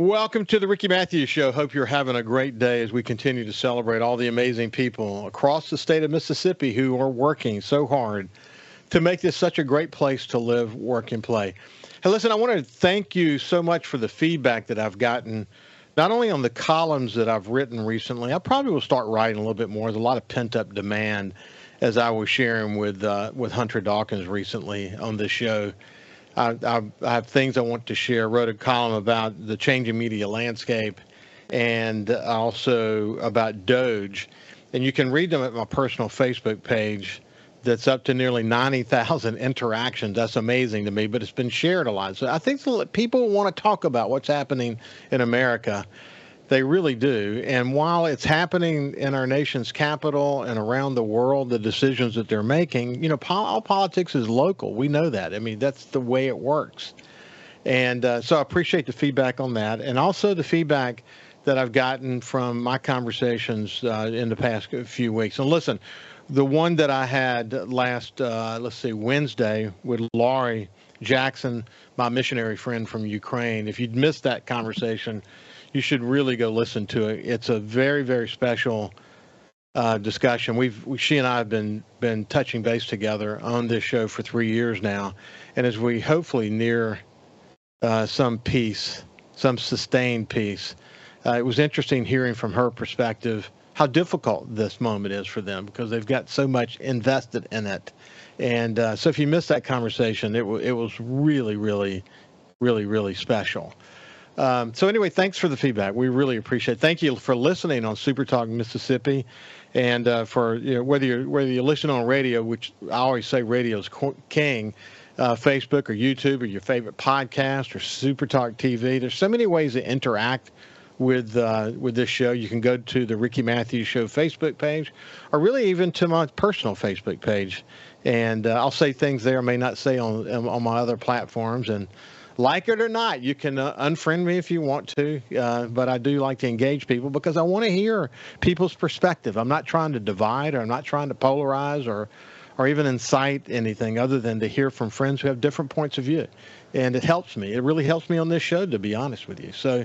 Welcome to the Ricky Matthews Show. Hope you're having a great day as we continue to celebrate all the amazing people across the state of Mississippi who are working so hard to make this such a great place to live, work, and play. Hey, listen, I want to thank you so much for the feedback that I've gotten, not only on the columns that I've written recently. I probably will start writing a little bit more. There's a lot of pent-up demand, as I was sharing with Hunter Dawkins recently on this show. I have things I want to share. I wrote a column about the changing media landscape and also about Doge. And you can read them at my personal Facebook page that's up to nearly 90,000 interactions. That's amazing to me, but it's been shared a lot. So I think people want to talk about what's happening in America. They really do. And while it's happening in our nation's capital and around the world, the decisions that they're making, all politics is local. We know that. I mean, that's the way it works. And so I appreciate the feedback on that. And also the feedback that I've gotten from my conversations in the past few weeks. And listen, the one that I had last, Wednesday with Laurie Jackson, my missionary friend from Ukraine. If you'd missed that conversation, you should really go listen to it. It's a very, very special discussion. She and I have been touching base together on this show for 3 years now, and as we hopefully near some peace, some sustained peace, it was interesting hearing from her perspective how difficult this moment is for them because they've got so much invested in it. And so if you missed that conversation, it was really, really, really, really special. So anyway, thanks for the feedback. We really appreciate it. Thank you for listening on SuperTalk Mississippi, and for whether you listen on radio, which I always say radio is king, Facebook or YouTube or your favorite podcast or SuperTalk TV. There's so many ways to interact with this show. You can go to the Ricky Matthews Show Facebook page, or really even to my personal Facebook page, and I'll say things there I may not say on my other platforms. And like it or not, you can unfriend me if you want to, but I do like to engage people because I want to hear people's perspective. I'm not trying to divide, or I'm not trying to polarize or even incite anything other than to hear from friends who have different points of view. And it helps me. It really helps me on this show, to be honest with you. So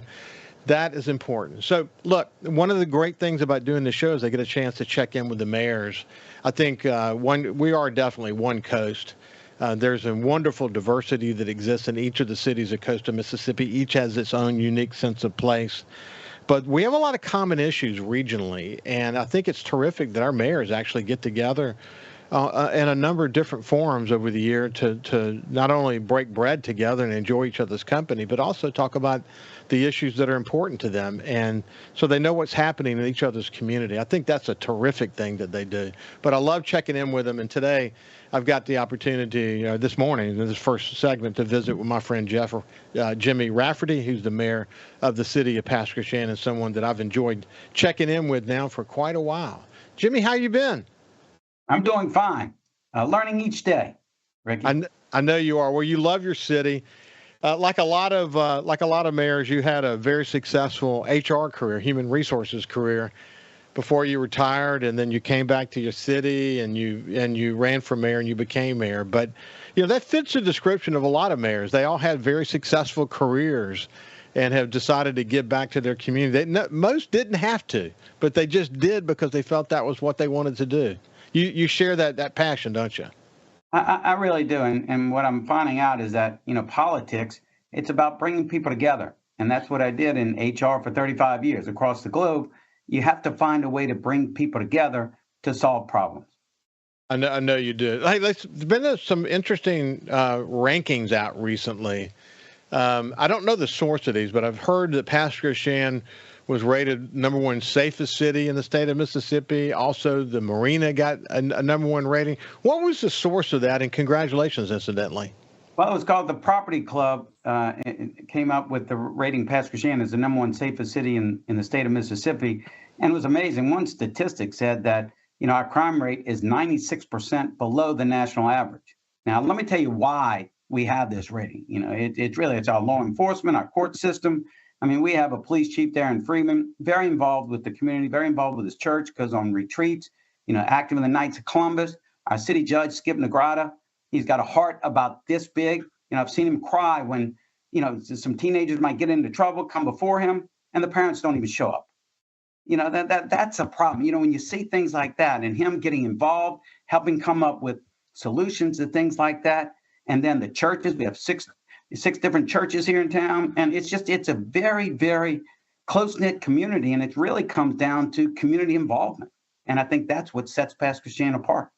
that is important. So, look, one of the great things about doing this show is I get a chance to check in with the mayors. I think we are definitely one coast. There's a wonderful diversity that exists in each of the cities of coastal Mississippi. Each has its own unique sense of place. But we have a lot of common issues regionally, and I think it's terrific that our mayors actually get together in a number of different forums over the year to not only break bread together and enjoy each other's company, but also talk about the issues that are important to them. And so they know what's happening in each other's community. I think that's a terrific thing that they do. But I love checking in with them. And today I've got the opportunity this morning, in this first segment, to visit with my friend Jimmy Rafferty, who's the mayor of the city of Pasquotank, someone that I've enjoyed checking in with now for quite a while. Jimmy, how you been? I'm doing fine. Learning each day, Ricky. I know you are. Well, you love your city. Like a lot of mayors, you had a very successful HR career, human resources career, before you retired, and then you came back to your city and you ran for mayor and you became mayor. But that fits the description of a lot of mayors. They all had very successful careers and have decided to give back to their community. Most didn't have to, but they just did because they felt that was what they wanted to do. You share that passion, don't you? I really do. And what I'm finding out is that, politics, it's about bringing people together. And that's what I did in HR for 35 years across the globe. You have to find a way to bring people together to solve problems. I know you do. Hey, there's been some interesting rankings out recently. I don't know the source of these, but I've heard that Pasquotank was rated number one safest city in the state of Mississippi. Also, the marina got a number one rating. What was the source of that? And congratulations, incidentally. Well, it was called the Property Club. It came up with the rating Pasquotank as the number one safest city in the state of Mississippi. And it was amazing. One statistic said that, our crime rate is 96% below the national average. Now, let me tell you why we have this rating. It's our law enforcement, our court system. I mean, we have a police chief there in Freeman, very involved with the community, very involved with his church, goes on retreats, active in the Knights of Columbus. Our city judge, Skip Negrata, he's got a heart about this big. I've seen him cry when, some teenagers might get into trouble, come before him, and the parents don't even show up. That's a problem. When you see things like that and him getting involved, helping come up with solutions to things like that. And then the churches, we have six different churches here in town. And it's a very, very close-knit community. And it really comes down to community involvement. And I think that's what sets Pass Christian apart.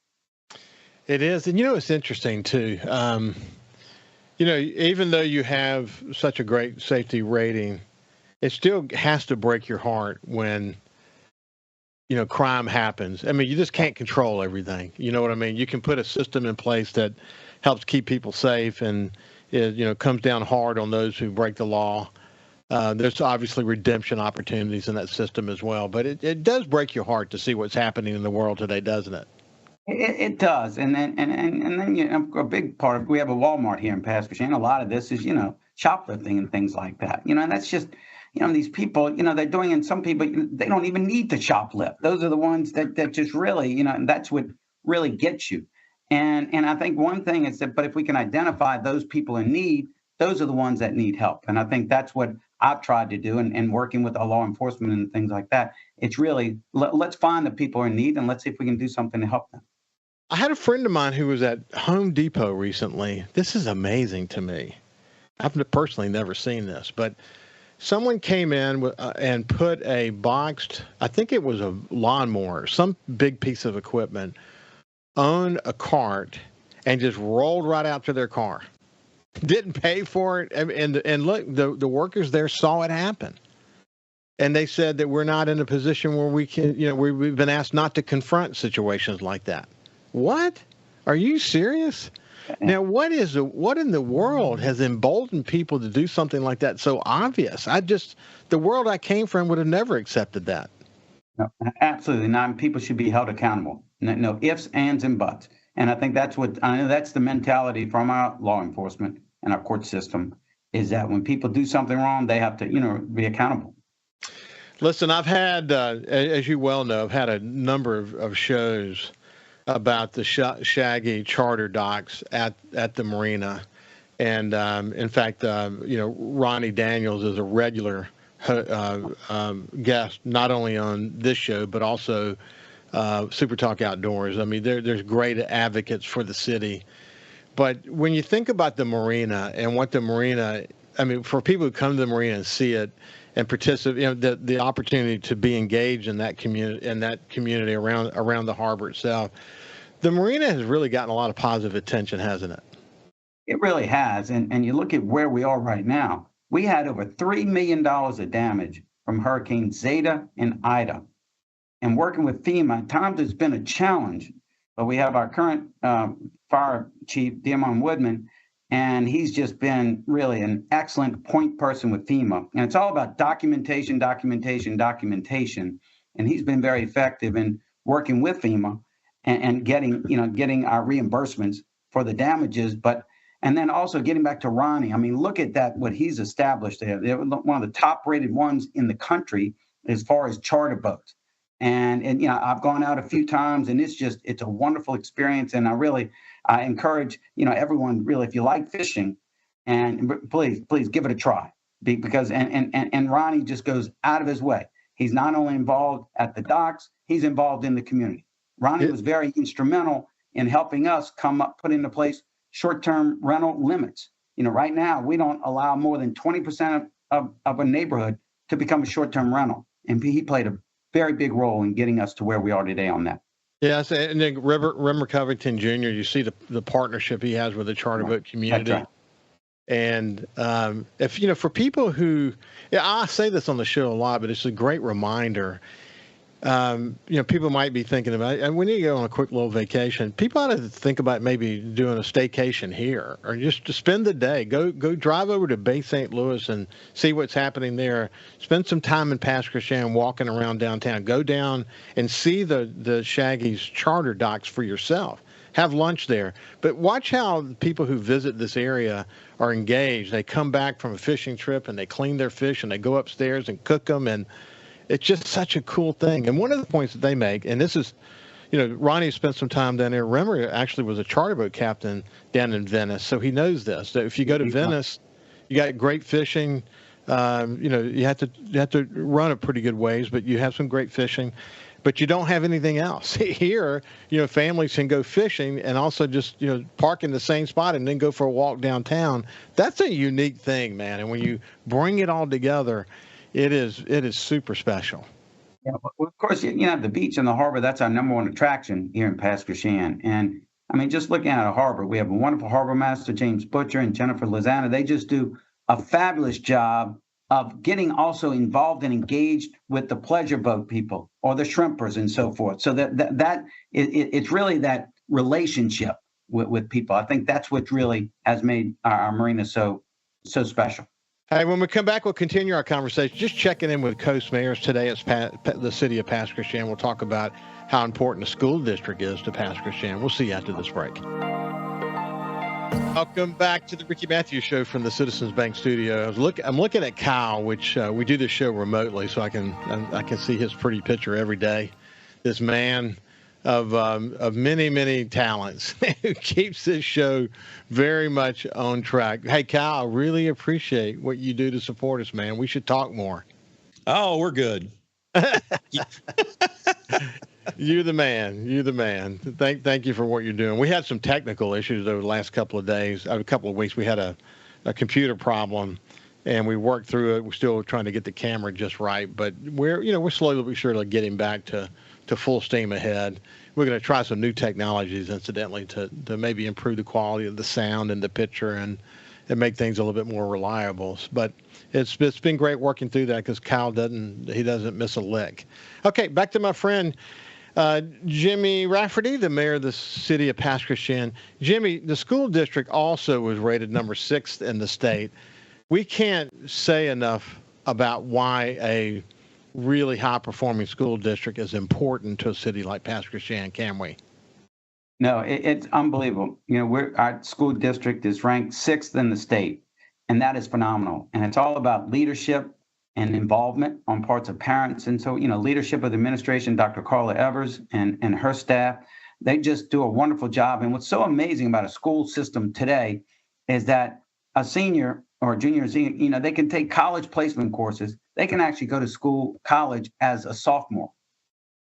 It is. And, it's interesting, too. Even though you have such a great safety rating, it still has to break your heart when, crime happens. I mean, you just can't control everything. You know what I mean? You can put a system in place that helps keep people safe and, comes down hard on those who break the law. There's obviously redemption opportunities in that system as well. But it does break your heart to see what's happening in the world today, doesn't it? It does. And then a big part of, we have a Walmart here in Pass Christian. A lot of this is, shoplifting and things like that. And that's just, these people, they're doing, and some people, they don't even need to shoplift. Those are the ones that just really, and that's what really gets you. And I think one thing is that, but if we can identify those people in need, those are the ones that need help. And I think that's what I've tried to do and working with our law enforcement and things like that. It's really, let's find the people in need and let's see if we can do something to help them. I had a friend of mine who was at Home Depot recently. This is amazing to me. I've personally never seen this, but someone came in and put a boxed, I think it was a lawnmower, some big piece of equipment, on a cart and just rolled right out to their car. Didn't pay for it. And look, the workers there saw it happen. And they said that we're not in a position where we can, we've been asked not to confront situations like that. What? Are you serious? Now, what in the world has emboldened people to do something like that so obvious? The world I came from would have never accepted that. No, absolutely not. People should be held accountable. No ifs, ands, and buts. And I think that's the mentality from our law enforcement and our court system, is that when people do something wrong, they have to, be accountable. Listen, I've had, as you well know, I've had a number of shows about the shaggy charter docks at the marina. And in fact, Ronnie Daniels is a regular guest, not only on this show, but also SuperTalk Outdoors. I mean, there's great advocates for the city. But when you think about the marina and what the marina, for people who come to the marina and see it and participate, the opportunity to be engaged in that community around the harbor itself, the marina has really gotten a lot of positive attention, hasn't it? It really has. And you look at where we are right now. We had over $3 million of damage from Hurricane Zeta and Ida. And working with FEMA, at times it's been a challenge. But we have our current fire chief, Diamond Woodman, and he's just been really an excellent point person with FEMA. And it's all about documentation. And he's been very effective in working with FEMA and getting our reimbursements for the damages. And then also getting back to Ronnie, look at that, what he's established there. They're one of the top rated ones in the country as far as charter boats. And I've gone out a few times, and it's a wonderful experience. And I encourage, everyone really, if you like fishing, and please give it a try, because and Ronnie just goes out of his way. He's not only involved at the docks, he's involved in the community. Ronnie was very instrumental in helping us put into place short-term rental limits. Right now we don't allow more than 20% of a neighborhood to become a short-term rental, and he played a very big role in getting us to where we are today on that. Yes, and then Remmer Covington Jr., you see the partnership he has with the charter boat community. That's right. And if for people who, I say this on the show a lot, but it's a great reminder. People might be thinking about, and we need to go on a quick little vacation. People ought to think about maybe doing a staycation here, or just to spend the day. Go drive over to Bay St. Louis and see what's happening there. Spend some time in Pass Christian walking around downtown. Go down and see the Shaggy's charter docks for yourself. Have lunch there. But watch how people who visit this area are engaged. They come back from a fishing trip and they clean their fish and they go upstairs and cook them, and it's just such a cool thing. And one of the points that they make, and this is, Ronnie spent some time down there. Remmer actually was a charter boat captain down in Venice, so he knows this. So if you go to Venice, You got great fishing. You have to run a pretty good ways, but you have some great fishing. But you don't have anything else. Here, families can go fishing and also just, park in the same spot and then go for a walk downtown. That's a unique thing, man. And when you bring it all together, it is super special. Yeah, well, of course, you have the beach and the harbor. That's our number one attraction here in Pasquishan. And I mean, just looking at a harbor, we have a wonderful harbor master, James Butcher and Jennifer Lozana. They just do a fabulous job of getting also involved and engaged with the pleasure boat people or the shrimpers and so forth. So it's really that relationship with people. I think that's what really has made our marina so special. Hey, when we come back, we'll continue our conversation. Just checking in with Coast Mayors today. It's the city of Pasquishan. We'll talk about how important the school district is to Pasquishan. We'll see you after this break. Welcome back to the Ricky Matthews Show from the Citizens Bank Studio. I'm looking at Kyle, which we do this show remotely, so I can see his pretty picture every day. This man of many, many talents who keeps this show very much on track. Hey, Kyle, I really appreciate what you do to support us, man. We should talk more. Oh, we're good. You're the man. You're the man. Thank you for what you're doing. We had some technical issues over the last couple of days, a couple of weeks. We had a computer problem, and we worked through it. We're still trying to get the camera just right, but we're slowly but surely getting back to full steam ahead. We're going to try some new technologies, incidentally, to maybe improve the quality of the sound and the picture and make things a little bit more reliable. But it's been great working through that because Kyle doesn't miss a lick. Okay, back to my friend Jimmy Rafferty, the mayor of the city of Pasquishan. Jimmy, the school district also was rated number 6 in the state. We can't say enough about why a really high-performing school district is important to a city like Pasquishan, can we? No, it's unbelievable. Our school district is ranked 6th in the state, and that is phenomenal. And it's all about leadership and involvement on parts of parents. And so, leadership of the administration, Dr. Carla Evers and her staff, they just do a wonderful job. And what's so amazing about a school system today is that a senior or a junior, they can take college placement courses. They can actually go to college as a sophomore.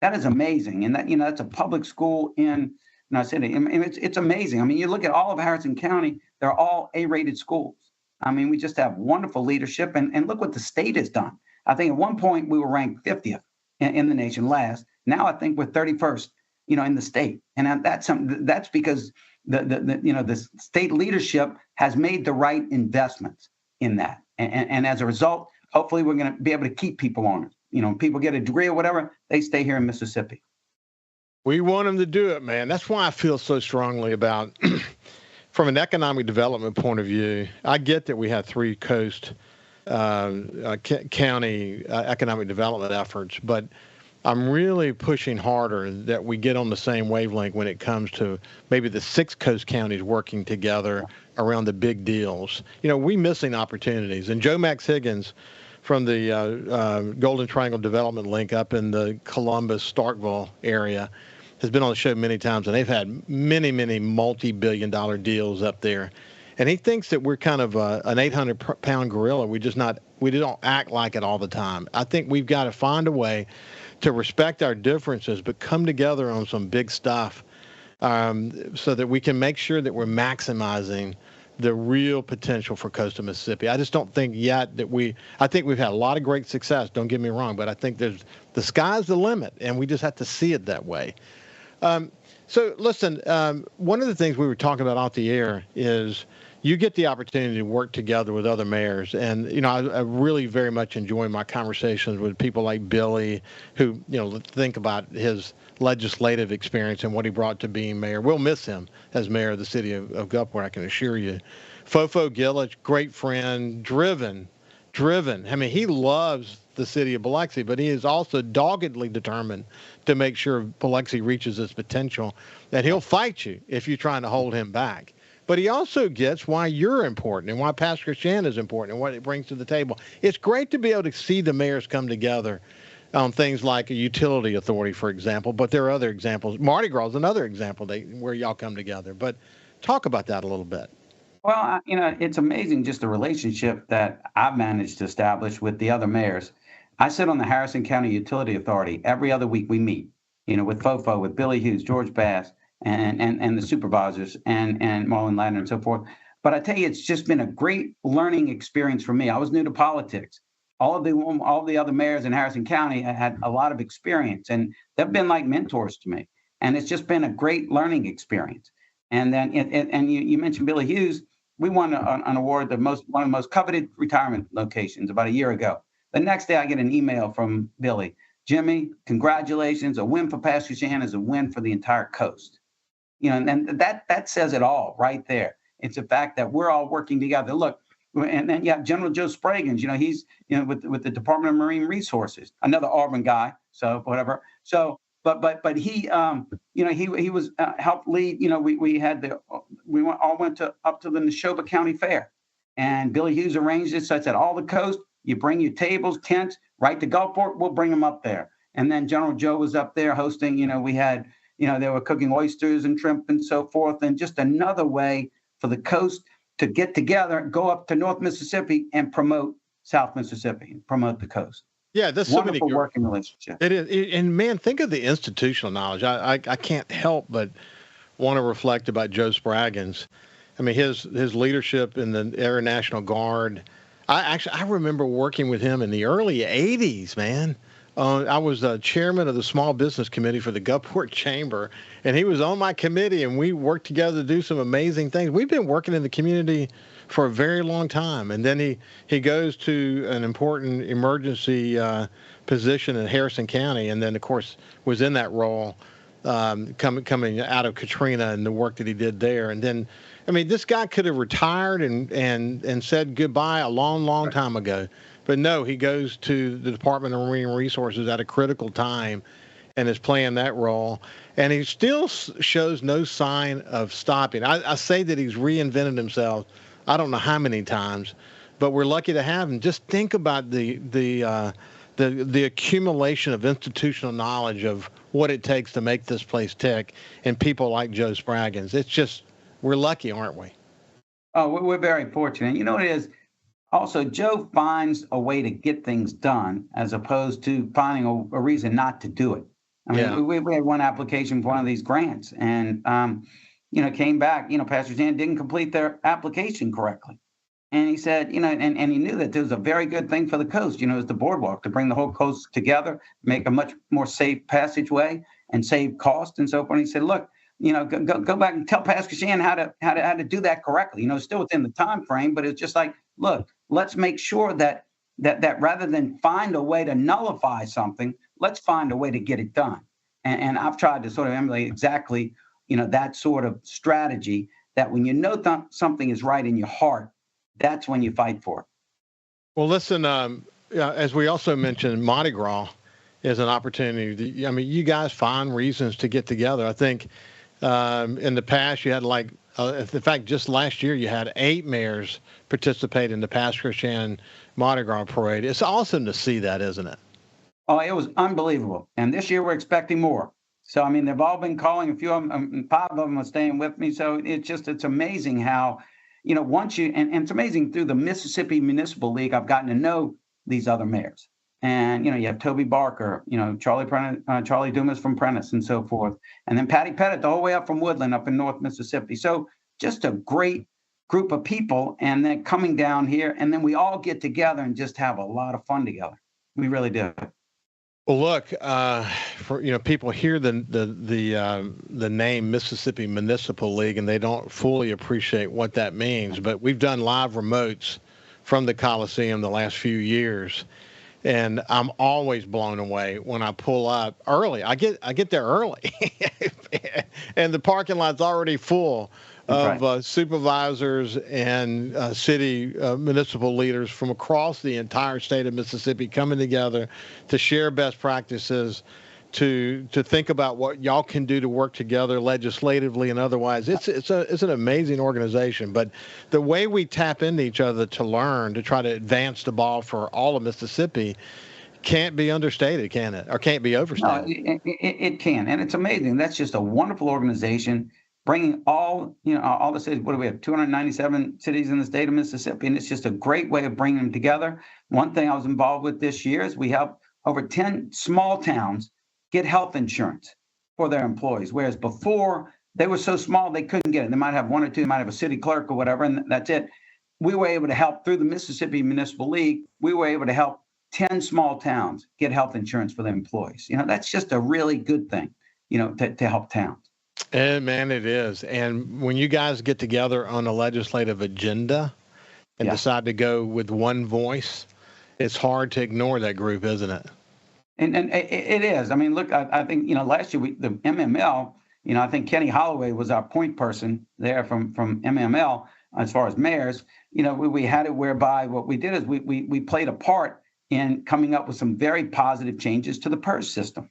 That is amazing. And that's a public school in our city. It's amazing. I mean, you look at all of Harrison County, they're all A-rated schools. I mean, we just have wonderful leadership, and look what the state has done. I think at one point we were ranked 50th in the nation last. Now I think we're 31st, in the state, and that's because the state leadership has made the right investments in that, and as a result, hopefully we're going to be able to keep people on it. People get a degree or whatever, they stay here in Mississippi. We want them to do it, man. That's why I feel so strongly about. From an economic development point of view, I get that we have 3 coast county economic development efforts, but I'm really pushing harder that we get on the same wavelength when it comes to maybe the 6 coast counties working together around the big deals. We missing opportunities. And Joe Max Higgins from the Golden Triangle Development Link up in the Columbus-Starkville area has been on the show many times, and they've had many, many multi-billion-dollar deals up there. And he thinks that we're kind of an 800-pound gorilla. We don't act like it all the time. I think we've got to find a way to respect our differences, but come together on some big stuff so that we can make sure that we're maximizing the real potential for coastal Mississippi. I just don't think yet that I think we've had a lot of great success, don't get me wrong, but I think the sky's the limit, and we just have to see it that way. So listen, one of the things we were talking about off the air is you get the opportunity to work together with other mayors. And, I really very much enjoy my conversations with people like Billy, who, think about his legislative experience and what he brought to being mayor. We'll miss him as mayor of the city of Gulfport, I can assure you. Fofo Gillich, great friend, driven. I mean, he loves the city of Biloxi, but he is also doggedly determined to make sure Biloxi reaches its potential, and he'll fight you if you're trying to hold him back. But he also gets why you're important and why Pasquishan is important and what it brings to the table. It's great to be able to see the mayors come together on things like a utility authority, for example, but there are other examples. Mardi Gras is another example where y'all come together. But talk about that a little bit. Well, it's amazing just the relationship that I've managed to establish with the other mayors. I sit on the Harrison County Utility Authority. Every other week we meet, with Fofo, with Billy Hughes, George Bass, and the supervisors, and Marlon Ladner and so forth. But I tell you, it's just been a great learning experience for me. I was new to politics. All the other mayors in Harrison County had a lot of experience, and they've been like mentors to me. And it's just been a great learning experience. And then, and you mentioned Billy Hughes. We won an award, one of the most coveted retirement locations, about a year ago. The next day, I get an email from Billy. Jimmy, congratulations! A win for Pascagoula is a win for the entire coast. And that says it all right there. It's the fact that we're all working together. Look, and then you have General Joe Spraggins. He's with the Department of Marine Resources, another Auburn guy. So whatever. So. But he he was helped lead. We went up to the Neshoba County Fair, and Billy Hughes arranged it such that all the coast, you bring your tables, tents right to Gulfport, we'll bring them up there. And then General Joe was up there hosting. We had they were cooking oysters and shrimp and so forth, and just another way for the coast to get together, go up to North Mississippi and promote South Mississippi, and promote the coast. Yeah, that's wonderful working relationship. It is, and man, think of the institutional knowledge. I can't help but want to reflect about Joe Spraggins. I mean, his leadership in the Air National Guard. I remember working with him in the early '80s, man. I was chairman of the Small Business Committee for the Gulfport Chamber, and he was on my committee, and we worked together to do some amazing things. We've been working in the community for a very long time, and then he goes to an important emergency position in Harrison County, and then of course was in that role coming out of Katrina and the work that he did there. And then, I mean, this guy could have retired and said goodbye a long time ago, but no, he goes to the Department of Marine Resources at a critical time and is playing that role. And he still shows no sign of stopping. I say that he's reinvented himself. I don't know how many times, but we're lucky to have him. Just think about the accumulation of institutional knowledge of what it takes to make this place tick, and people like Joe Spraggins. It's just, we're lucky, aren't we? Oh, we're very fortunate. You know what it is? Also, Joe finds a way to get things done as opposed to finding a reason not to do it. I mean, we had one application for one of these grants, and came back, Pastor Jan didn't complete their application correctly. And he said, and he knew that there was a very good thing for the coast, as the boardwalk, to bring the whole coast together, make a much more safe passageway and save cost and so forth. And he said, look, go back and tell Pastor Jan how to do that correctly. Still within the time frame, but it's just like, look, let's make sure that rather than find a way to nullify something, let's find a way to get it done. And I've tried to sort of emulate exactly that sort of strategy, that when something is right in your heart, that's when you fight for it. Well, listen, as we also mentioned, Mardi Gras is an opportunity. I mean, you guys find reasons to get together. I think in the past you had in fact, just last year you had 8 mayors participate in the Pascagoula Mardi Gras parade. It's awesome to see that, isn't it? Oh, it was unbelievable. And this year we're expecting more. So, I mean, they've all been calling. A few of them, 5 of them are staying with me. So it's amazing how, once and it's amazing through the Mississippi Municipal League, I've gotten to know these other mayors. And, you have Toby Barker, Charlie Dumas from Prentice and so forth. And then Patty Pettit, the whole way up from Woodland up in North Mississippi. So just a great group of people, and then coming down here, and then we all get together and just have a lot of fun together. We really do. Well, look, people hear the name Mississippi Municipal League and they don't fully appreciate what that means. But we've done live remotes from the Coliseum the last few years, and I'm always blown away when I pull up early. I get there early, and the parking lot's already full of supervisors and city municipal leaders from across the entire state of Mississippi coming together to share best practices, to think about what y'all can do to work together legislatively and otherwise. It's an amazing organization. But the way we tap into each other to learn, to try to advance the ball for all of Mississippi, can't be understated, can it? Or can't be overstated? No, it can. And it's amazing. That's just a wonderful organization. bringing all the cities. What do we have? 297 cities in the state of Mississippi, and it's just a great way of bringing them together. One thing I was involved with this year is we helped over 10 small towns get health insurance for their employees, whereas before they were so small they couldn't get it. They might have one or two, they might have a city clerk or whatever, and that's it. We were able to help through the Mississippi Municipal League. We were able to help 10 small towns get health insurance for their employees. That's just a really good thing, to help towns. And man, it is. And when you guys get together on a legislative agenda and decide to go with one voice, it's hard to ignore that group, isn't it? And it is. I mean, look, I think, last year the MML, I think Kenny Holloway was our point person there from MML as far as mayors. We had it whereby what we did is we played a part in coming up with some very positive changes to the PERS system.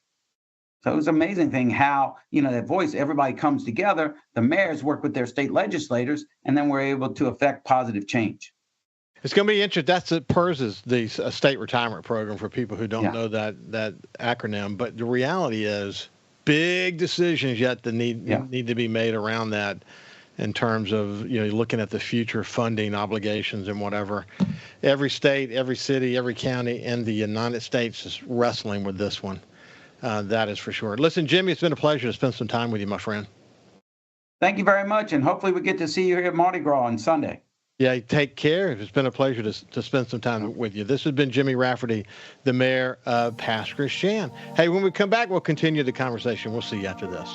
So it was an amazing thing how, that voice, everybody comes together, the mayors work with their state legislators, and then we're able to affect positive change. It's going to be interesting. That's PERS is the state retirement program for people who don't know that acronym. But the reality is big decisions yet that need to be made around that in terms of, looking at the future funding obligations and whatever. Every state, every city, every county in the United States is wrestling with this one. That is for sure. Listen, Jimmy, it's been a pleasure to spend some time with you, my friend. Thank you very much. And hopefully we get to see you here at Mardi Gras on Sunday. Yeah, take care. It's been a pleasure to spend some time with you. This has been Jimmy Rafferty, the mayor of Pass Christian. Hey, when we come back, we'll continue the conversation. We'll see you after this.